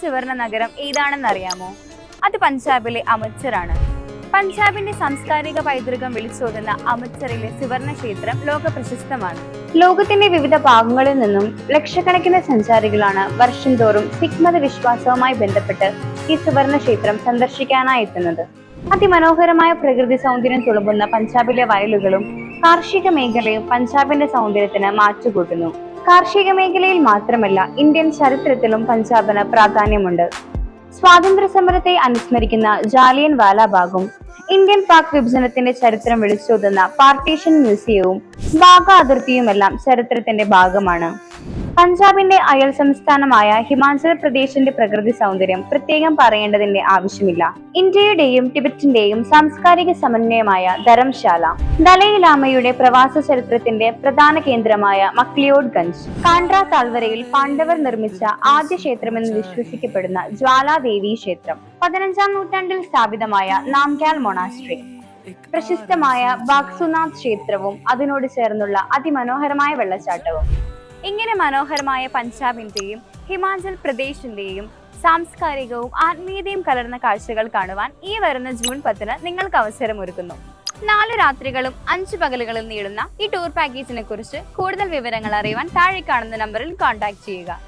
സുവർണ നഗരം ഏതാണെന്ന് അറിയാമോ? അത് പഞ്ചാബിലെ അമൃത്സറാണ്. പഞ്ചാബിന്റെ സാംസ്കാരിക പൈതൃകം വിളിച്ചോതുന്ന അമൃത്സറിലെ സുവർണ ക്ഷേത്രം ലോക പ്രശസ്തമാണ്. ലോകത്തിന്റെ വിവിധ ഭാഗങ്ങളിൽ നിന്നും ലക്ഷക്കണക്കിന് സഞ്ചാരികളാണ് വർഷം തോറും സിഖ് മത വിശ്വാസവുമായി ബന്ധപ്പെട്ട് ഈ സുവർണ ക്ഷേത്രം സന്ദർശിക്കാനായി എത്തുന്നത്. അതിമനോഹരമായ പ്രകൃതി സൗന്ദര്യം തുളുമ്പുന്ന പഞ്ചാബിലെ വയലുകളും കാർഷിക മേഖലയും പഞ്ചാബിന്റെ സൗന്ദര്യത്തിന് മാറ്റുകൂട്ടുന്നു. കാർഷിക മേഖലയിൽ മാത്രമല്ല, ഇന്ത്യൻ ചരിത്രത്തിലും പഞ്ചാബിന് പ്രാധാന്യമുണ്ട്. സ്വാതന്ത്ര്യ സമരത്തെ അനുസ്മരിക്കുന്ന ജാലിയൻ വാലാബാഗും ഇന്ത്യൻ പാക് വിഭജനത്തിന്റെ ചരിത്രം വിളിച്ചോതുന്ന പാർട്ടീഷൻ മ്യൂസിയവും വാഗ അതിർത്തിയുമെല്ലാം ചരിത്രത്തിന്റെ ഭാഗമാണ്. പഞ്ചാബിന്റെ അയൽ സംസ്ഥാനമായ ഹിമാചൽ പ്രദേശിന്റെ പ്രകൃതി സൗന്ദര്യം പ്രത്യേകം പറയേണ്ടതിന്റെ ആവശ്യമില്ല. ഇന്ത്യയുടെയും ടിബറ്റിന്റെയും സാംസ്കാരിക സമന്വയമായ ധരംശാല, ദലൈലാമയുടെ പ്രവാസ ചരിത്രത്തിന്റെ പ്രധാന കേന്ദ്രമായ മക്ലിയോഡ് ഗഞ്ച്, കാണ്ട്ര താഴ്വരയിൽ പാണ്ഡവർ നിർമ്മിച്ച ആദ്യ ക്ഷേത്രമെന്ന് വിശ്വസിക്കപ്പെടുന്ന ജ്വാലാദേവി ക്ഷേത്രം, 15ാം നൂറ്റാണ്ടിൽ സ്ഥാപിതമായ നാംഗ്യാൽ മൊണാസ്ട്രി, പ്രശസ്തമായ ബാഗ്സുനാഥ് ക്ഷേത്രവും അതിനോട് ചേർന്നുള്ള അതിമനോഹരമായ വെള്ളച്ചാട്ടവും. ഇങ്ങനെ മനോഹരമായ പഞ്ചാബിന്റെയും ഹിമാചൽ പ്രദേശിന്റെയും സാംസ്കാരികവും ആത്മീയതയും കലർന്ന കാഴ്ചകൾ കാണുവാൻ ഈ വരുന്ന ജൂൺ 10 നിങ്ങൾക്ക് അവസരമൊരുക്കുന്നു. 4 രാത്രികളും 5 പകലുകളും നീളുന്ന ഈ ടൂർ പാക്കേജിനെ കുറിച്ച് കൂടുതൽ വിവരങ്ങൾ അറിയുവാൻ താഴെ കാണുന്ന നമ്പറിൽ കോൺടാക്ട് ചെയ്യുക.